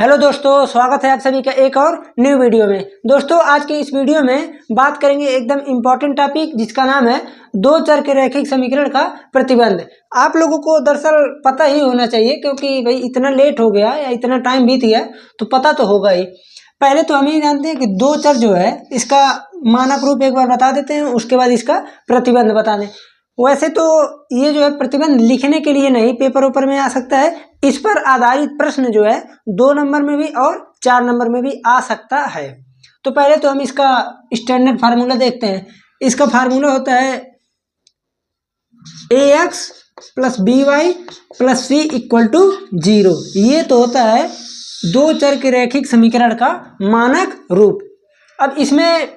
Hello दोस्तों, स्वागत है आप सभी का एक और न्यू वीडियो में। दोस्तों आज की इस वीडियो में बात करेंगे एकदम इम्पॉर्टेंट टॉपिक जिसका नाम है दो चर के रैखिक समीकरण का प्रतिबंध। आप लोगों को दरअसल पता ही होना चाहिए क्योंकि भाई इतना लेट हो गया या इतना टाइम बीत गया तो पता तो होगा ही। पहले तो हम ये जानते हैं कि दो चर जो है इसका मानक रूप एक बार बता देते हैं, उसके बाद इसका प्रतिबंध बता दें। वैसे तो ये जो है प्रतिबंध लिखने के लिए नहीं, पेपर ऊपर में आ सकता है। इस पर आधारित प्रश्न जो है 2 नंबर में भी और 4 नंबर में भी आ सकता है। तो पहले तो हम इसका स्टैंडर्ड फार्मूला देखते हैं। इसका फार्मूला होता है ax plus B Y plus C equal to 0। ये तो होता है दो चर के रैखिक समीकरण का मानक रूप। अब इसमें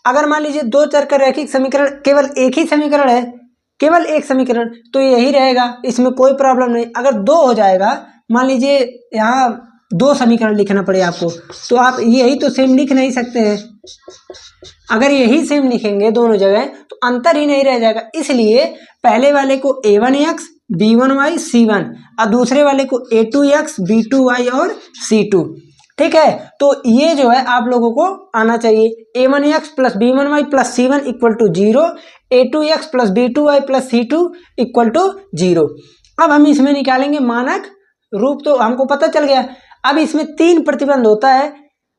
अगर मान लीजिए दो चर का रैखिक समीकरण केवल एक ही समीकरण है, केवल एक समीकरण, तो यही रहेगा, इसमें कोई प्रॉब्लम नहीं। अगर दो हो जाएगा, मान लीजिए यहाँ दो समीकरण लिखना पड़े आपको, तो आप यही तो सेम लिख नहीं सकते हैं। अगर यही सेम लिखेंगे दोनों जगह तो अंतर ही नहीं रह जाएगा। इसलिए पहले वाले को a1x b1y c1 और दूसरे वाले को a2x b2y और c2। ठीक है, तो ये जो है आप लोगों को आना चाहिए। a1x plus b1y plus c1 equal to 0, a2x plus b2y plus c2 equal to 0। अब हम इसमें निकालेंगे मानक रूप, तो हमको पता चल गया। अब इसमें 3 प्रतिबंध होता है।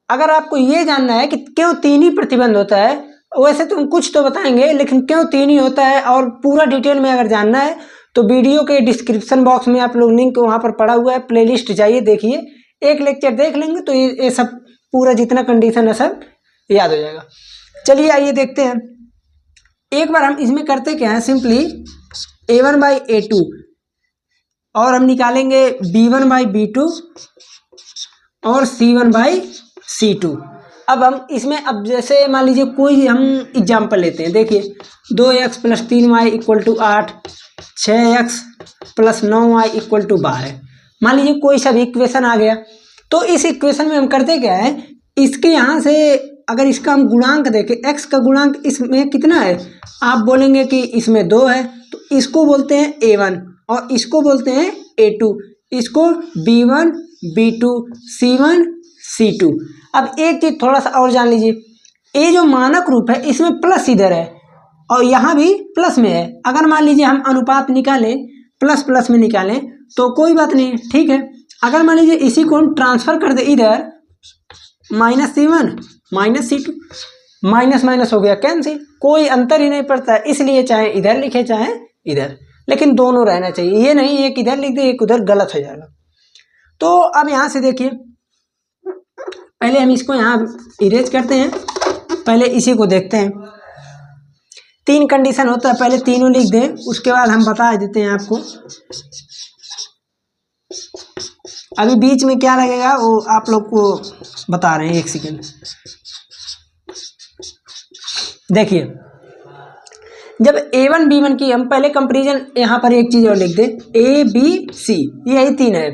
अगर आपको ये जानना है कि क्यों 3 ही प्रतिबंध होता है, वैसे तो हम कुछ तो बताएंगे लेकिन क्यों 3 ही होता है और पूरा डिटेल में अगर जानना है तो वीडियो के डिस्क्रिप्शन बॉक्स में आप लोग लिंक वहाँ पर पड़ा हुआ है, प्लेलिस्ट जाइए, देखिए, एक लेक्चर देख लेंगे तो ये सब पूरा जितना कंडीशन है सब याद हो जाएगा। चलिए आइए देखते हैं। एक बार हम इसमें करते क्या है, सिंपली a1 बाई a2 और हम निकालेंगे b1 बाई b2 और c1 बाई c2। अब हम इसमें अब जैसे मान लीजिए कोई हम एग्जाम्पल लेते हैं। देखिए 2x plus 3y equal to 8, 6x plus 9y equal to 12। मान लीजिए कोई सा भी इक्वेशन आ गया, तो इस इक्वेशन में हम करते क्या है, इसके यहाँ से अगर इसका हम गुणांक देखें, x का गुणांक इसमें कितना है, आप बोलेंगे कि इसमें 2 है, तो इसको बोलते हैं a1 और इसको बोलते हैं a2, इसको b1 b2 c1 c2। अब एक चीज थोड़ा सा और जान लीजिए, ये जो मानक रूप है इसमें प्लस इधर है और यहाँ भी प्लस में है। अगर मान लीजिए हम अनुपात निकालें, प्लस प्लस में निकालें तो कोई बात नहीं, ठीक है। अगर मान लीजिए इसी को हम ट्रांसफर कर दे इधर, minus c1 minus c2, minus minus हो गया कैंसिल, कोई अंतर ही नहीं पड़ता। इसलिए चाहे इधर लिखे चाहे इधर, लेकिन दोनों रहना चाहिए। ये नहीं एक इधर लिख दे एक उधर, गलत हो जाएगा। तो अब यहाँ से देखिए, पहले हम इसको यहाँ इरेज करते हैं, पहले इसी को देखते हैं। 3 कंडीशन होता है, पहले तीनों लिख दें, उसके बाद हम बता देते हैं आपको। अभी बीच में क्या लगेगा वो आप लोग को बता रहे हैं, एक सेकेंड। देखिए जब a1 b1 की हम पहले कंपैरिजन, यहाँ पर एक चीज और लिख दें, a b c, यही 3 है।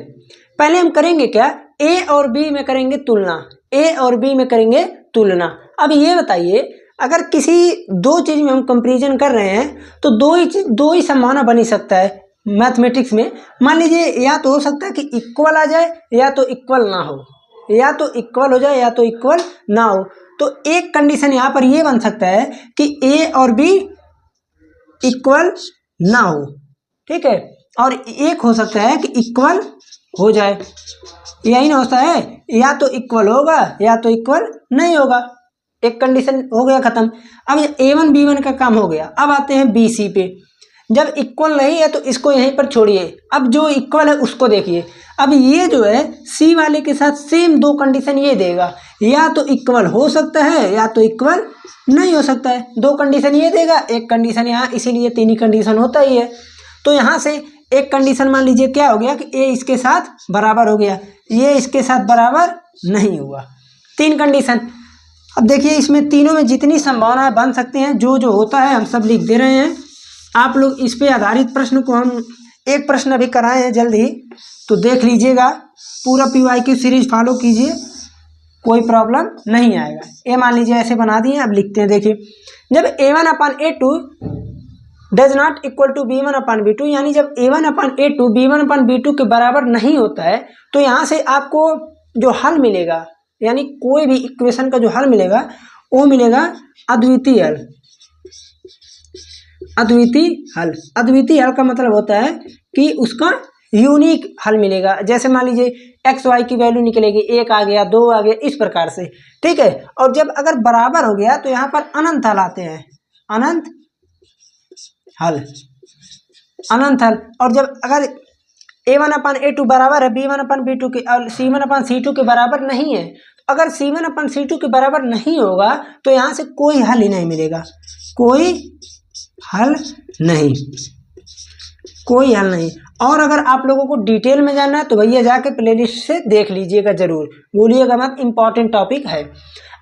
पहले हम करेंगे क्या, a और b में करेंगे तुलना, a और b में करेंगे तुलना। अब ये बताइए, अगर किसी दो चीज में हम कंपैरिजन कर रहे हैं तो दो ही संभावना बनी सकता है मैथमेटिक्स में। मान लीजिए या तो हो सकता है कि इक्वल आ जाए या तो इक्वल ना हो, या तो इक्वल हो जाए या तो इक्वल ना हो। तो एक कंडीशन यहाँ पर ये बन सकता है कि a और b इक्वल ना हो, ठीक है, और एक हो सकता है कि इक्वल हो जाए। यही ना होता है, या तो इक्वल होगा या तो इक्वल नहीं होगा। एक कंडीशन हो गया खत्म। अब a1 b1 का काम हो गया। अब आते हैं b c पे। जब इक्वल नहीं है तो इसको यहीं पर छोड़िए, अब जो इक्वल है उसको देखिए। अब ये जो है सी वाले के साथ सेम 2 कंडीशन ये देगा, या तो इक्वल हो सकता है या तो इक्वल नहीं हो सकता है। 2 कंडीशन ये देगा, एक कंडीशन यहाँ, इसीलिए 3 ही कंडीशन होता ही है। तो यहाँ से एक कंडीशन मान लीजिए क्या हो गया कि ए इसके साथ बराबर हो गया, ये इसके साथ बराबर नहीं हुआ। 3 कंडीशन। अब देखिए इसमें तीनों में जितनी संभावनाएं बन सकती हैं, जो जो होता है हम सब लिख दे रहे हैं। आप लोग इस पे आधारित प्रश्न को हम एक प्रश्न अभी कराए हैं जल्द ही, तो देख लीजिएगा, पूरा PYQ सीरीज फॉलो कीजिए, कोई प्रॉब्लम नहीं आएगा। ये मान लीजिए ऐसे बना दिए, अब लिखते हैं। देखिए जब a1 upon a2 does not equal to b1 upon b2, यानी जब a1 upon a2 b1 upon b2 के बराबर नहीं होता है, तो यहाँ से आपको जो हल मिलेगा, यानी कोई भी इक्वेशन का जो हल मिलेगा वो मिलेगा अद्वितीय हल। अद्वितीय हल, अद्वितीय हल का मतलब होता है कि उसका यूनिक हल मिलेगा। जैसे मान लीजिए एक्स वाई की वैल्यू निकलेगी, 1 आ गया, 2 आ गया, इस प्रकार से, ठीक है। और जब अगर बराबर हो गया तो यहाँ पर अनंत हल आते हैं, अनंत हल, अनंत हल। और जब अगर a1/a2 बराबर है b1/b2 के और c1/c2 के बराबर नहीं है, अगर c1/c2 के बराबर नहीं होगा तो यहाँ से कोई हल ही नहीं मिलेगा, कोई हल नहीं, कोई हल नहीं। और अगर आप लोगों को डिटेल में जानना है तो भैया जाके प्लेलिस्ट से देख लीजिएगा, जरूर भूलिएगा मत, इंपॉर्टेंट टॉपिक है।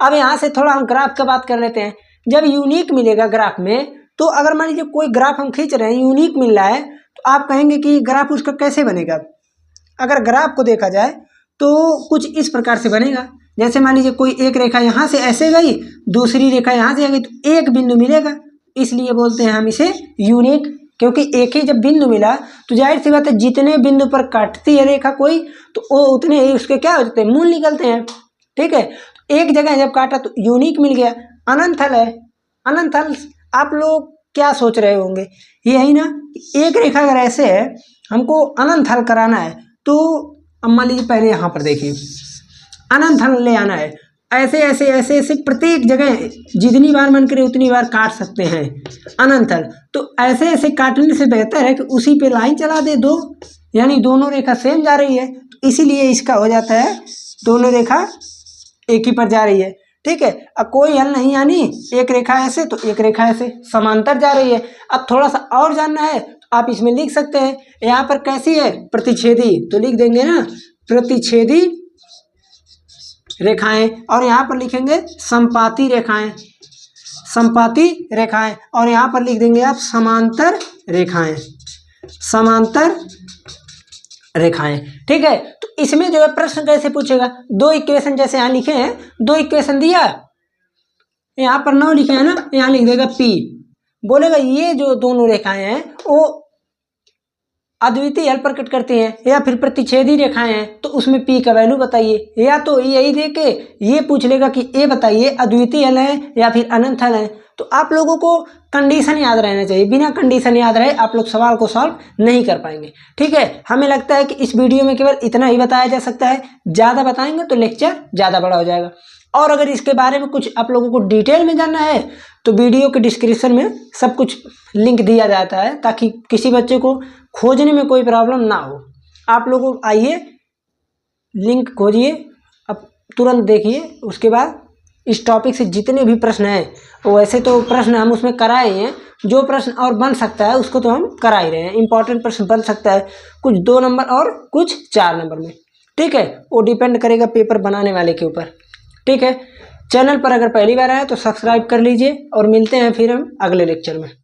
अब यहाँ से थोड़ा हम ग्राफ का बात कर लेते हैं। जब यूनिक मिलेगा ग्राफ में, तो अगर मान लीजिए कोई ग्राफ हम खींच रहे हैं, यूनिक मिल रहा है, तो आप कहेंगे कि ग्राफ उसका कैसे बनेगा। अगर ग्राफ को देखा जाए तो कुछ इस प्रकार से बनेगा। जैसे मान लीजिए कोई एक रेखा यहाँ से ऐसे गई, दूसरी रेखा यहाँ से गई, तो एक बिंदु मिलेगा, इसलिए बोलते हैं हम इसे यूनिक। क्योंकि एक ही जब बिंदु मिला तो जाहिर सी बात है जितने बिंदु पर काटती है रेखा कोई, तो वो उतने ही उसके क्या हो जाते हैं, मूल निकलते हैं, ठीक है। एक जगह जब काटा तो यूनिक मिल गया। अनंत हल है, अनंत हल आप लोग क्या सोच रहे होंगे, यही ना, एक रेखा अगर ऐसे है, हमको अनंत हल कराना है, तो अब मान लीजिए पहले यहाँ पर देखिए, अनंत हल ले आना है, ऐसे ऐसे ऐसे ऐसे प्रत्येक जगह जितनी बार मन करे उतनी बार काट सकते हैं अनंत हल। तो ऐसे ऐसे काटने से बेहतर है कि उसी पे लाइन चला दे दो, यानी दोनों रेखा सेम जा रही है, तो इसीलिए इसका हो जाता है दोनों रेखा एक ही पर जा रही है, ठीक है। अब कोई हल नहीं, यानी एक रेखा ऐसे तो एक रेखा ऐसे समांतर जा रही है। अब थोड़ा सा और जानना है तो आप इसमें लिख सकते हैं, यहाँ पर कैसी है, प्रतिच्छेदी, तो लिख देंगे ना प्रतिच्छेदी रेखाएं, और यहाँ पर लिखेंगे संपाती रेखाएं, संपाती रेखाएं, और यहाँ पर लिख देंगे आप समांतर रेखाएं, समांतर रेखाएं, ठीक है। तो इसमें जो है प्रश्न कैसे पूछेगा, दो इक्वेशन जैसे यहाँ लिखे हैं, दो इक्वेशन दिया, यहाँ पर 9 लिखे हैं ना, यहाँ लिख देगा P, बोलेगा ये जो दोनों रेखाएं हैं वो अद्वितीय हल प्रकट करती हैं या फिर प्रतिच्छेदी रेखाएं हैं, तो उसमें P का वैल्यू बताइए। या तो यही दे के ये पूछ लेगा कि ये बताइए अद्वितीय हल है या फिर अनंत हल है। तो आप लोगों को कंडीशन याद रहना चाहिए, बिना कंडीशन याद रहे आप लोग सवाल को सॉल्व नहीं कर पाएंगे, ठीक है। हमें लगता है कि इस वीडियो में केवल इतना ही बताया जा सकता है, ज़्यादा बताएंगे तो लेक्चर ज़्यादा बड़ा हो जाएगा। और अगर इसके बारे में कुछ आप लोगों को डिटेल में जानना है तो वीडियो के डिस्क्रिप्शन में सब कुछ लिंक दिया जाता है, ताकि किसी बच्चे को खोजने में कोई प्रॉब्लम ना हो। आप लोगों आइए, लिंक खोजिए, अब तुरंत देखिए, उसके बाद इस टॉपिक से जितने भी प्रश्न हैं, वैसे तो प्रश्न हम उसमें कराए हैं, जो प्रश्न और बन सकता है उसको तो हम करा ही रहे हैं। इंपॉर्टेंट प्रश्न बन सकता है, कुछ 2 नंबर और कुछ 4 नंबर में, ठीक है। वो डिपेंड करेगा पेपर बनाने वाले के ऊपर, ठीक है। चैनल पर अगर पहली बार आए तो सब्सक्राइब कर लीजिए, और मिलते हैं फिर हम अगले लेक्चर में।